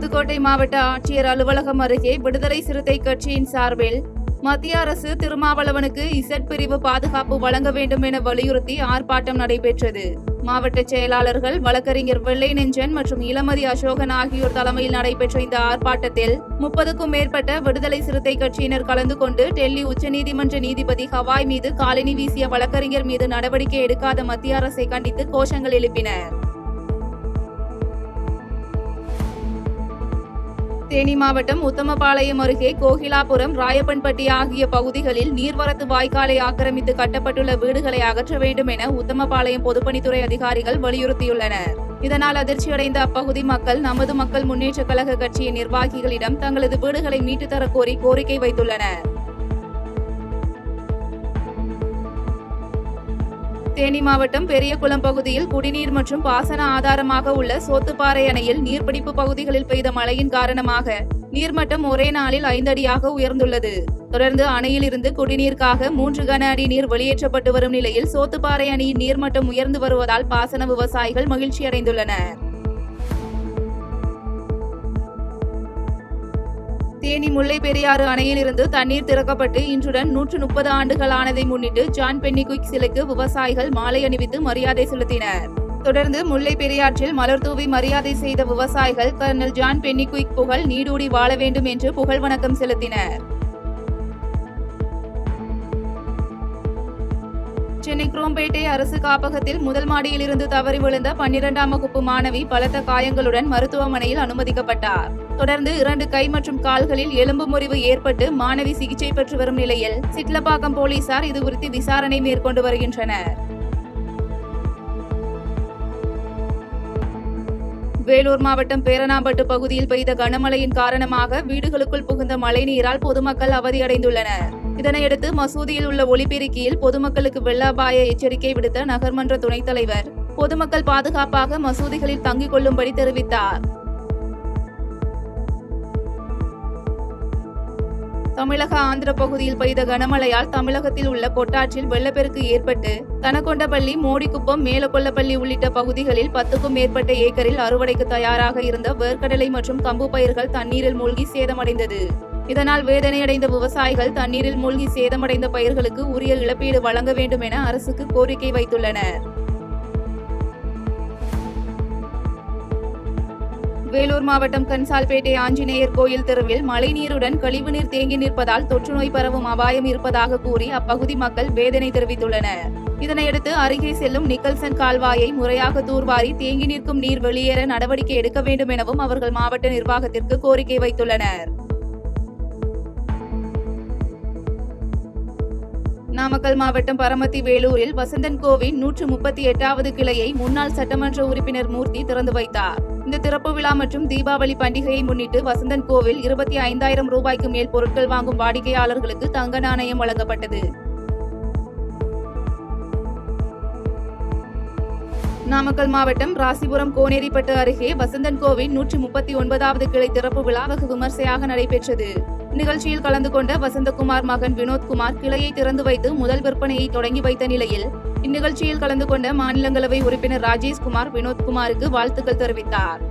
புதுக்கோட்டை மாவட்ட ஆட்சியர் அலுவலகம் அருகே விடுதலை சிறுத்தை கட்சியின் சார்பில் மத்திய அரசு திருமாவளவனுக்கு இசட் பிரிவு பாதுகாப்பு வழங்க வேண்டும் என வலியுறுத்தி ஆர்ப்பாட்டம் நடைபெற்றது. மாவட்ட செயலாளர்கள் வழக்கறிஞர் வெள்ளை நெஞ்சன் மற்றும் இளமதி அசோகன் ஆகியோர் தலைமையில் நடைபெற்ற இந்த ஆர்ப்பாட்டத்தில் 30க்கும் மேற்பட்ட விடுதலை சிறுத்தை கட்சியினர் கலந்து கொண்டு டெல்லி உச்சநீதிமன்ற நீதிபதி ஹவாய் மீது காலணி வீசிய வழக்கறிஞர் மீது நடவடிக்கை எடுக்காத மத்திய அரசை கண்டித்து கோஷங்கள் எழுப்பினர். தேனி மாவட்டம் உத்தமபாளையம் அருகே கோகிலாபுரம், ராயப்பன்பட்டி ஆகிய பகுதிகளில் நீர்வரத்து வாய்க்காலை ஆக்கிரமித்து கட்டப்பட்டுள்ள வீடுகளை அகற்ற வேண்டும் என உத்தமபாளையம் பொதுப்பணித்துறை அதிகாரிகள் வலியுறுத்தியுள்ளனர். இதனால் அதிர்ச்சியடைந்த அப்பகுதி மக்கள் நமது மக்கள் முன்னேற்ற கழக கட்சியின் நிர்வாகிகளிடம் தங்களது வீடுகளை மீட்டுத் தர கோரி கோரிக்கை வைத்துள்ளனர். தேனி மாவட்டம் பெரியகுளம் பகுதியில் குடிநீர் மற்றும் பாசன ஆதாரமாக உள்ள சோத்துப்பாறை அணையில் நீர்பிடிப்பு பகுதிகளில் பெய்த மழையின் காரணமாக நீர்மட்டம் ஒரே நாளில் 5 அடியாக உயர்ந்துள்ளது. தொடர்ந்து அணையில் இருந்து குடிநீருக்காக 3 கன அடி நீர் வெளியேற்றப்பட்டு வரும் நிலையில் சோத்துப்பாறை அணையின் நீர்மட்டம் உயர்ந்து வருவதால் பாசன விவசாயிகள் மகிழ்ச்சியடைந்துள்ளனர். தேனி முல்லை பெரியாறு அணையில் இருந்து தண்ணீர் திறக்கப்பட்டு இன்றுடன் 130 ஆண்டுகள் ஆனதை முன்னிட்டு ஜான் பென்னிகுயிக் சிலைக்கு விவசாயிகள் மாலை அணிவித்து மரியாதை செலுத்தினர். தொடர்ந்து முல்லை பெரியாற்றில் மலர் தூவி மரியாதை செய்த விவசாயிகள் கர்னல் ஜான் பென்னிகுயிக் புகழ் நீடூடி வாழ வேண்டும் என்று புகழ் வணக்கம் செலுத்தினர். சென்னை குரோம்பேட்டை அரசு காப்பகத்தில் முதல் மாடியில் இருந்து தவறி விழுந்த 12ஆம் வகுப்பு மாணவி பலத்த காயங்களுடன் மருத்துவமனையில் அனுமதிக்கப்பட்டார். தொடர்ந்து 2 கை மற்றும் கால்களில் எலும்பு முறிவு ஏற்பட்டு மாணவி சிகிச்சை பெற்று வரும் நிலையில் சிட்லப்பாக்கம் போலீசார் இதுகுறித்து விசாரணை மேற்கொண்டு வருகின்றனர். வேலூர் மாவட்டம் பேரணாம்பட்டு பகுதியில் பெய்த கனமழையின் காரணமாக வீடுகளுக்குள் புகுந்த மழைநீரால் பொதுமக்கள் அவதியடைந்துள்ளனர். இதனையடுத்து மசூதியில் உள்ள ஒலிபெருக்கியில் பொதுமக்களுக்கு வெள்ள அபாய எச்சரிக்கை விடுத்த நகர்மன்ற துணைத் தலைவர் பொதுமக்கள் பாதுகாப்பாக மசூதிகளில் தங்கிக் கொள்ளும்படி தெரிவித்தார். தமிழக ஆந்திர பகுதியில் பெய்த கனமழையால் தமிழகத்தில் உள்ள கொட்டாற்றில் வெள்ளப்பெருக்கு ஏற்பட்டு தனக்கொண்டபள்ளி, மோடிக்குப்பம், மேலக்கொல்லப்பள்ளி உள்ளிட்ட பகுதிகளில் 10க்கும் மேற்பட்ட ஏக்கரில் அறுவடைக்கு தயாராக இருந்த வேர்க்கடலை மற்றும் கம்பு பயிர்கள் தண்ணீரில் மூழ்கி சேதமடைந்தது. இதனால் வேதனையடைந்த விவசாயிகள் தண்ணீரில் மூழ்கி சேதமடைந்த பயிர்களுக்கு உரிய இழப்பீடு வழங்க வேண்டும் என அரசுக்கு கோரிக்கை வைத்துள்ளனர். வேலூர் மாவட்டம் கன்சால்பேட்டை ஆஞ்சநேயர் கோயில் தெருவில் மழைநீருடன் கழிவுநீர் தேங்கி நிற்பதால் தொற்றுநோய் பரவும் அபாயம் இருப்பதாக கூறி அப்பகுதி மக்கள் வேதனை தெரிவித்துள்ளனர். இதனையடுத்து அருகே செல்லும் நிக்கல்சன் கால்வாயை முறையாக தூர்வாரி தேங்கி நிற்கும் நீர் வெளியேற நடவடிக்கை எடுக்க வேண்டும் எனவும் அவர்கள் மாவட்ட நிர்வாகத்திற்கு கோரிக்கை வைத்துள்ளனர். நாமக்கல் மாவட்டம் பரமத்தி வேலூரில் வசந்தன் கோவின் 138வது கிளையை முன்னாள் சட்டமன்ற உறுப்பினர் மூர்த்தி திறந்து வைத்தார். இந்த திறப்பு விழா மற்றும் தீபாவளி பண்டிகையை முன்னிட்டு வசந்தன் கோவில் 25,000 ரூபாய்க்கு மேல் பொருட்கள் வாங்கும் வாடிக்கையாளர்களுக்கு தங்க நாணயம் வழங்கப்பட்டது. நாமக்கல் மாவட்டம் ராசிபுரம் கோனேரிப்பட்டு அருகே வசந்தன் கோவின் 139வது கிளை திறப்பு விழா வெகு விமர்சையாக நடைபெற்றது. நிகழ்ச்சியில் கலந்து கொண்ட வசந்தகுமார் மகன் வினோத்குமார் கிளையை திறந்து வைத்து முதல் விற்பனையை தொடங்கி வைத்த நிலையில் இந்நிகழ்ச்சியில் கலந்து கொண்ட மாநிலங்களவை உறுப்பினர் ராஜேஷ்குமார் வினோத்குமாருக்கு வாழ்த்துக்கள் தெரிவித்தார்.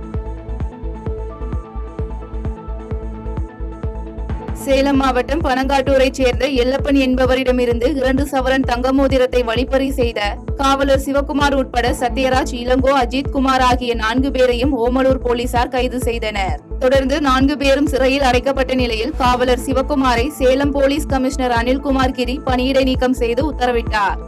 சேலம் மாவட்டம் பனங்காட்டூரைச் சேர்ந்த எல்லப்பன் என்பவரிடமிருந்து 2 சவரன் தங்க மோதிரத்தை வழிப்பறி செய்த காவலர் சிவகுமார் உட்பட சத்யராஜ், இளங்கோ, அஜித்குமார் ஆகிய 4 பேரையும் ஓமலூர் போலீசார் கைது செய்தனர். தொடர்ந்து 4 பேரும் சிறையில் அடைக்கப்பட்ட நிலையில் காவலர் சிவகுமாரை சேலம் போலீஸ் கமிஷனர் அனில்குமார் கிரி பணியிடை நீக்கம் செய்து உத்தரவிட்டார்.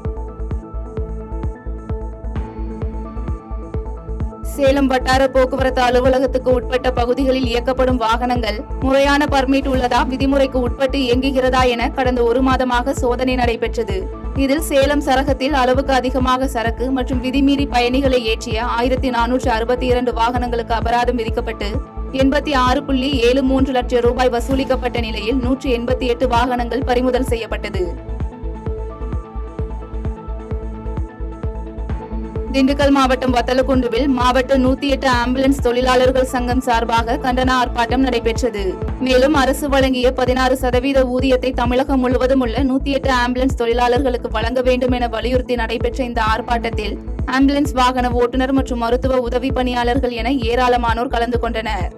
சேலம் வட்டார போக்குவரத்து அலுவலகத்துக்கு உட்பட்ட பகுதிகளில் இயக்கப்படும் வாகனங்கள் முறையான பர்மிட் உள்ளதா, விதிமுறைக்கு உட்பட்டு இயங்குகிறதா என கடந்த 1 மாதமாக சோதனை நடைபெற்றது. இதில் சேலம் சரகத்தில் அளவுக்கு அதிகமாக சரக்கு மற்றும் விதிமீறி பயணிகளை ஏற்றிய 1462 வாகனங்களுக்கு அபராதம் விதிக்கப்பட்டு 86.73 லட்சம் ரூபாய் வசூலிக்கப்பட்ட நிலையில் 188 வாகனங்கள் பறிமுதல் செய்யப்பட்டது. திண்டுக்கல் மாவட்டம் வத்தலக்குண்டுவில் மாவட்ட 108 ஆம்புலன்ஸ் தொழிலாளர்கள் சங்கம் சார்பாக கண்டன ஆர்ப்பாட்டம் நடைபெற்றது. மேலும் அரசு வழங்கிய 16% ஊதியத்தை தமிழகம் முழுவதும் உள்ள 108 ஆம்புலன்ஸ் தொழிலாளர்களுக்கு வழங்க வேண்டும் என வலியுறுத்தி நடைபெற்ற இந்த ஆர்ப்பாட்டத்தில் ஆம்புலன்ஸ் வாகன ஓட்டுநர் மற்றும் மருத்துவ உதவி பணியாளர்கள் என ஏராளமானோர் கலந்து கொண்டனர்.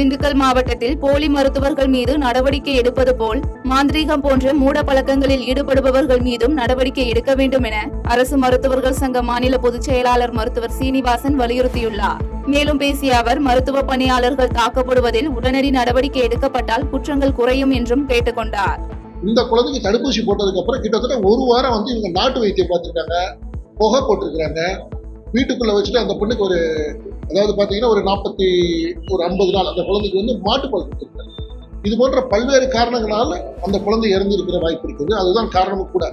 திண்டுக்கல் மாவட்டத்தில் போலி மருத்துவர்கள் மீது நடவடிக்கை எடுப்பது போல் மாந்திரீகம் போன்ற மூட பழக்கங்களில் ஈடுபடுபவர்கள் மீதும் நடவடிக்கை எடுக்க வேண்டும் என அரசு மருத்துவர்கள் சங்க மாநில பொதுச் செயலாளர் மருத்துவர் சீனிவாசன் வலியுறுத்தியுள்ளார். மேலும் பேசிய அவர், மருத்துவ பணியாளர்கள் தாக்கப்படுவதில் உடனடி நடவடிக்கை எடுக்கப்பட்டால் குற்றங்கள் குறையும் என்றும் கேட்டுக்கொண்டார். இந்த குழந்தைக்கு தடுப்பூசி போட்டதுக்கு அப்புறம் கிட்டத்தட்ட ஒரு வாரம் இவங்க நாட்டு வைத்தியம் பார்த்துருக்காங்க, புகை போட்டிருக்கிறாங்க. வீட்டுக்குள்ள வச்சுட்டு அந்த பொண்ணுக்கு அதாவது பார்த்தீங்கன்னா ஒரு 50 நாள் அந்த குழந்தைக்கு மாட்டுப்பால் கொடுத்துருக்காங்க. இது போன்ற பல்வேறு காரணங்களால அந்த குழந்தை இறந்திருக்கிற வாய்ப்பு இருக்குது. அதுதான் காரணமும் கூட.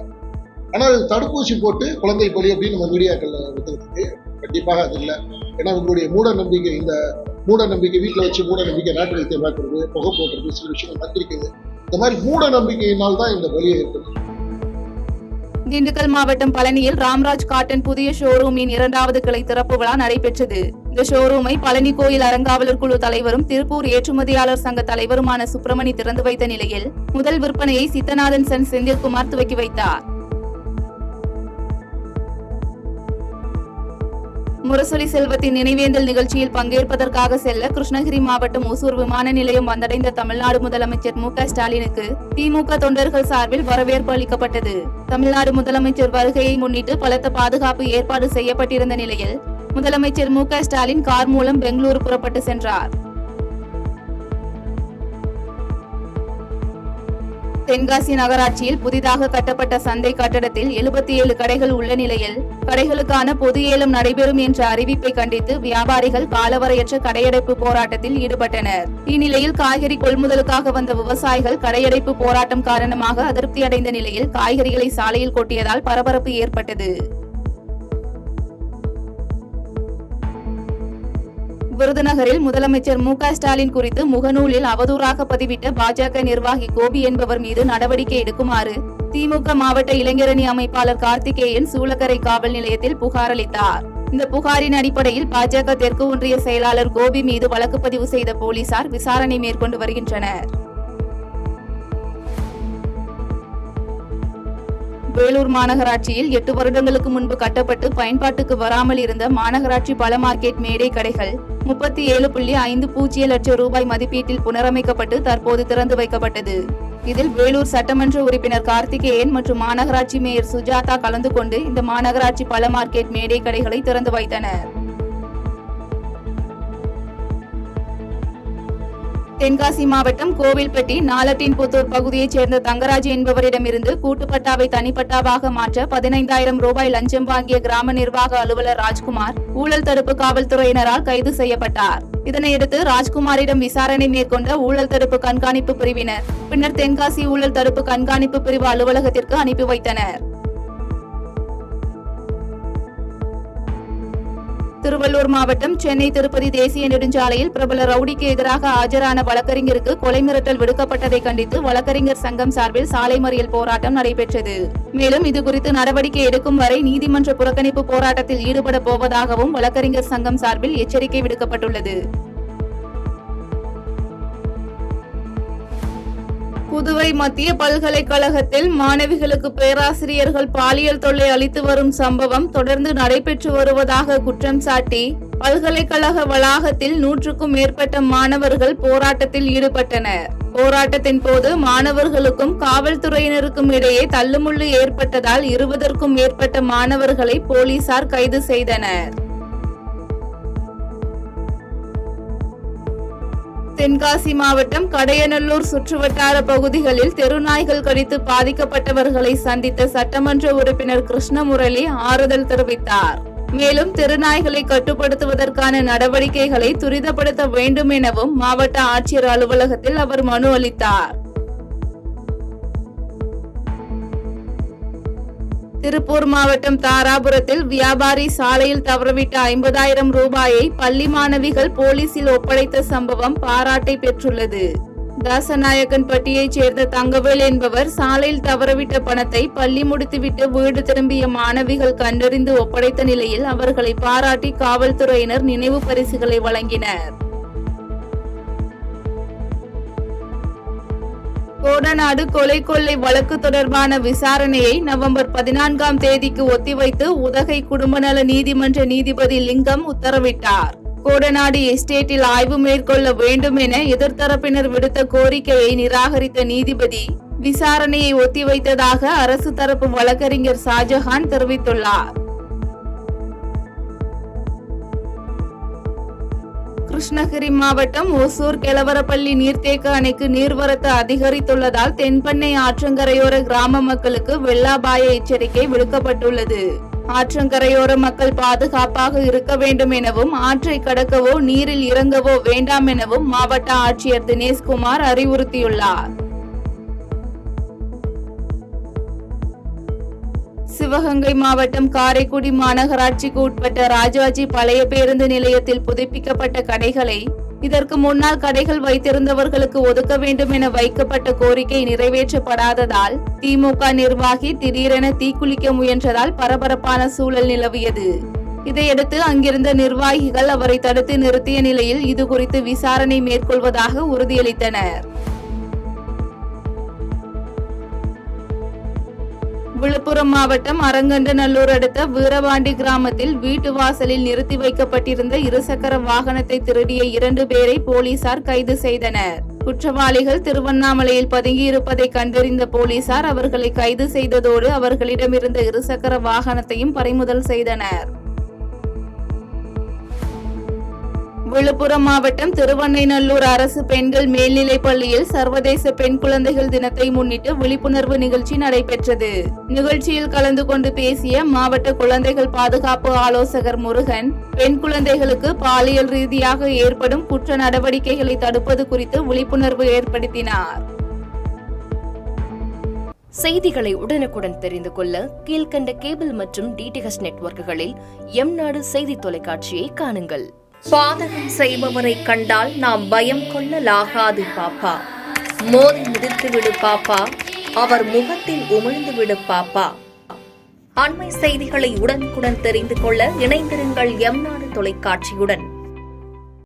ஆனால் தடுப்பூசி போட்டு குழந்தை பலி அப்படின்னு நம்ம மீடியாக்கள் விட்டுறதுக்கு கண்டிப்பாக அது இல்லை. ஏன்னா உங்களுடைய மூட நம்பிக்கை, இந்த மூட நம்பிக்கை வீட்டில் வச்சு மூட நம்பிக்கை நாட்டு வைத்தியம் பார்க்கறது, புகை போடுறது, சில விஷயங்கள் மந்திரிக்குது. இந்த மாதிரி மூட நம்பிக்கையினால் தான் இந்த பலியை ஏற்படுது. திண்டுக்கல் மாவட்டம் பழனியில் ராம்ராஜ் காட்டன் புதிய ஷோரூமின் 2வது கிளை திறப்பு விழா நடைபெற்றது. இந்த ஷோரூமை பழனி கோயில் அறங்காவலர் குழு தலைவரும் திருப்பூர் ஏற்றுமதியாளர் சங்க தலைவருமான சுப்பிரமணி திறந்து வைத்த நிலையில் முதல் விற்பனையை சித்தநாதன் சன் செந்தில்குமார் துவக்கி வைத்தார். முரசொலி செல்வத்தின் நினைவேந்தல் நிகழ்ச்சியில் பங்கேற்பதற்காக செல்ல கிருஷ்ணகிரி மாவட்டம் ஒசூர் விமான நிலையம் வந்தடைந்த தமிழ்நாடு முதலமைச்சர் மு.க.ஸ்டாலினுக்கு திமுக தொண்டர்கள் சார்பில் வரவேற்பு அளிக்கப்பட்டது. தமிழ்நாடு முதலமைச்சர் வருகையை முன்னிட்டு பலத்த பாதுகாப்பு ஏற்பாடு செய்யப்பட்டிருந்த நிலையில் முதலமைச்சர் மு.க.ஸ்டாலின் கார் மூலம் பெங்களூரு புறப்பட்டு சென்றார். தென்காசி நகராட்சியில் புதிதாக கட்டப்பட்ட சந்தை கட்டடத்தில் 77 கடைகள் உள்ள நிலையில் கடைகளுக்கான பொது ஏலம் நடைபெறும் என்ற அறிவிப்பை கண்டித்து வியாபாரிகள் காலவரையற்ற கடையடைப்பு போராட்டத்தில் ஈடுபட்டனர். இந்நிலையில் காய்கறி கொள்முதலுக்காக வந்த விவசாயிகள் கடையடைப்பு போராட்டம் காரணமாக அதிருப்தி அடைந்த நிலையில் காய்கறிகளை சாலையில் கொட்டியதால் பரபரப்பு ஏற்பட்டது. விருதுநகரில் முதலமைச்சர் மு.க.ஸ்டாலின் குறித்து முகநூலில் அவதூறாக பதிவிட்ட பாஜக நிர்வாகி கோபி என்பவர் மீது நடவடிக்கை எடுக்குமாறு திமுக மாவட்ட இளைஞரணி அமைப்பாளர் கார்த்திகேயன் சூளக்கரை காவல் நிலையத்தில் புகார் அளித்தார். இந்த புகாரின் அடிப்படையில் பாஜக தெற்கு ஒன்றிய செயலாளர் கோபி மீது வழக்கு பதிவு செய்த போலீசார் விசாரணை மேற்கொண்டு வருகின்றனர். வேலூர் மாநகராட்சியில் 8 வருடங்களுக்கு முன்பு கட்டப்பட்டு பயன்பாட்டுக்கு வராமல் இருந்த மாநகராட்சி பல மார்க்கெட் மேடை கடைகள் 37.50 லட்சம் ரூபாய் மதிப்பீட்டில் புனரமைக்கப்பட்டு தற்போது திறந்து வைக்கப்பட்டது. இதில் வேலூர் சட்டமன்ற உறுப்பினர் கார்த்திகேயன் மற்றும் மாநகராட்சி மேயர் சுஜாதா கலந்து கொண்டு இந்த மாநகராட்சி பல மார்க்கெட் மேடை கடைகளை திறந்து வைத்தனர். தென்காசி மாவட்டம் கோவில்பட்டி நாலட்டின்புத்தூர் பகுதியைச் சேர்ந்த தங்கராஜ் என்பவரிடமிருந்து கூட்டுப்பட்டாவை தனிப்பட்டாவாக மாற்ற 15,000 ரூபாய் லஞ்சம் வாங்கிய கிராம நிர்வாக அலுவலர் ராஜ்குமார் ஊழல் தடுப்பு காவல்துறையினரால் கைது செய்யப்பட்டார். இதனையடுத்து ராஜ்குமாரிடம் விசாரணை மேற்கொண்ட ஊழல் தடுப்பு கண்காணிப்பு பிரிவினர் பின்னர் தென்காசி ஊழல் தடுப்பு கண்காணிப்பு பிரிவு அலுவலகத்திற்கு அனுப்பி வைத்தனர். திருவள்ளூர் மாவட்டம் சென்னை திருப்பதி தேசிய நெடுஞ்சாலையில் பிரபல ரவுடிக்கு எதிராக ஆஜரான வழக்கறிஞருக்கு கொலை மிரட்டல் விடுக்கப்பட்டதை கண்டித்து வழக்கறிஞர் சங்கம் சார்பில் சாலை மறியல் போராட்டம் நடைபெற்றது. மேலும் இதுகுறித்து நடவடிக்கை எடுக்கும் வரை நீதிமன்ற புறக்கணிப்பு போராட்டத்தில் ஈடுபட போவதாகவும் வழக்கறிஞர் சங்கம் சார்பில் எச்சரிக்கை விடுக்கப்பட்டுள்ளது. புதுவை மத்திய பல்கலைக்கழகத்தில் மாணவிகளுக்கு பேராசிரியர்கள் பாலியல் தொல்லை அளித்து வரும் சம்பவம் தொடர்ந்து நடைபெற்று வருவதாக குற்றம் சாட்டி பல்கலைக்கழக வளாகத்தில் 100க்கும் மேற்பட்ட மாணவர்கள் போராட்டத்தில் ஈடுபட்டனர். போராட்டத்தின் போது மாணவர்களுக்கும் காவல்துறையினருக்கும் இடையே தள்ளுமுள்ளு ஏற்பட்டதால் 20க்கும் மேற்பட்ட மாணவர்களை போலீசார் கைது செய்தனர். தென்காசி மாவட்டம் கடையநல்லூர் சுற்றுவட்டார பகுதிகளில் தெருநாய்கள் கடித்து பாதிக்கப்பட்டவர்களை சந்தித்த சட்டமன்ற உறுப்பினர் கிருஷ்ணமுரளி ஆறுதல் தெரிவித்தார். மேலும் தெருநாய்களை கட்டுப்படுத்துவதற்கான நடவடிக்கைகளை துரிதப்படுத்த வேண்டும் எனவும் மாவட்ட ஆட்சியர் அலுவலகத்தில் அவர் மனு அளித்தார். திருப்பூர் மாவட்டம் தாராபுரத்தில் வியாபாரி சாலையில் தவறவிட்ட 50,000 ரூபாயை பள்ளி மாணவிகள் போலீசில் ஒப்படைத்த சம்பவம் பாராட்டை பெற்றுள்ளது. தாசநாயக்கன்பட்டியைச் சேர்ந்த தங்கவேல் என்பவர் சாலையில் தவறவிட்ட பணத்தை பள்ளி முடித்துவிட்டு வீடு திரும்பிய மாணவிகள் கண்டறிந்து ஒப்படைத்த நிலையில் அவர்களை பாராட்டி காவல்துறையினர் நினைவு பரிசுகளை வழங்கினர். கோடநாடு கொலை கொள்ளை வழக்கு தொடர்பான விசாரணையை நவம்பர் 14ஆம் தேதிக்கு ஒத்திவைத்து உதகை குடும்ப நல நீதிமன்ற நீதிபதி லிங்கம் உத்தரவிட்டார். கோடநாடு எஸ்டேட்டில் ஆய்வு மேற்கொள்ள வேண்டும் என எதிர்த்தரப்பினர் விடுத்த கோரிக்கையை நிராகரித்த நீதிபதி விசாரணையை ஒத்திவைத்ததாக அரசு தரப்பு வழக்கறிஞர் ஷாஜஹான் தெரிவித்துள்ளார். கிருஷ்ணகிரி மாவட்டம் ஒசூர் கெலவரப்பள்ளி நீர்த்தேக்க அணைக்கு நீர்வரத்து அதிகரித்துள்ளதால் தென்பெண்ணை ஆற்றங்கரையோர கிராம மக்களுக்கு வெள்ள அபாய எச்சரிக்கை விடுக்கப்பட்டுள்ளது. ஆற்றங்கரையோர மக்கள் பாதுகாப்பாக இருக்க வேண்டும் எனவும் ஆற்றை கடக்கவோ நீரில் இறங்கவோ வேண்டாம் எனவும் மாவட்ட ஆட்சியர் தினேஷ்குமார் அறிவுறுத்தியுள்ளார். சிவகங்கை மாவட்டம் காரைக்குடி மாநகராட்சிக்கு உட்பட்ட ராஜாஜி பழைய பேருந்து நிலையத்தில் புதுப்பிக்கப்பட்ட கடைகளை இதற்கு முன்னால் கடைகள் வைத்திருந்தவர்களுக்கு ஒதுக்க வேண்டும் என வைக்கப்பட்ட கோரிக்கை நிறைவேற்றப்படாததால் திமுக நிர்வாகி திடீரென தீக்குளிக்க முயன்றதால் பரபரப்பான சூழல் நிலவியது. இதையடுத்து அங்கிருந்த நிர்வாகிகள் அவரை தடுத்து நிறுத்திய நிலையில் இதுகுறித்து விசாரணை மேற்கொள்வதாக உறுதியளித்தனர். விழுப்புரம் மாவட்டம் அரங்கண்டநல்லூர் அடுத்த வீரபாண்டி கிராமத்தில் வீட்டு வாசலில் நிறுத்தி வைக்கப்பட்டிருந்த இருசக்கர வாகனத்தை திருடிய 2 பேரை போலீசார் கைது செய்தனர். குற்றவாளிகள் திருவண்ணாமலையில் பதுங்கியிருப்பதை கண்டறிந்த போலீசார் அவர்களை கைது செய்ததோடு அவர்களிடமிருந்த இருசக்கர வாகனத்தையும் பறிமுதல் செய்தனர். விழுப்புரம் மாவட்டம் திருவண்ணைநல்லூர் அரசு பெண்கள் மேல்நிலைப் பள்ளியில் சர்வதேச பெண் குழந்தைகள் தினத்தை முன்னிட்டு விழிப்புணர்வு நிகழ்ச்சி நடைபெற்றது. நிகழ்ச்சியில் கலந்து கொண்டு பேசிய மாவட்ட குழந்தைகள் பாதுகாப்பு ஆலோசகர் முருகன், பெண் குழந்தைகளுக்கு பாலியல் ரீதியாக ஏற்படும் குற்ற நடவடிக்கைகளை தடுப்பது குறித்து விழிப்புணர்வு ஏற்படுத்தினார். செய்திகளை உடனுக்குடன் தெரிந்து கொள்ள கீழ்கண்ட கேபிள் மற்றும் டிடிஎச் நெட்வொர்க்குகளில் எம்நாடு செய்தி தொலைக்காட்சியை காணுங்கள். பாதகம் செய்பவரை கண்டால் நாம் பயம் கொள்ளலாகாது பாப்பா. மோதி மிதித்துவிடு பாப்பா, அவர் முகத்தில் உமிழ்ந்து விடு பாப்பா. அண்மை செய்திகளை உடனுக்குடன் தெரிந்து கொள்ள இணைந்திருங்கள் எம்நாடு தொலைக்காட்சியுடன்.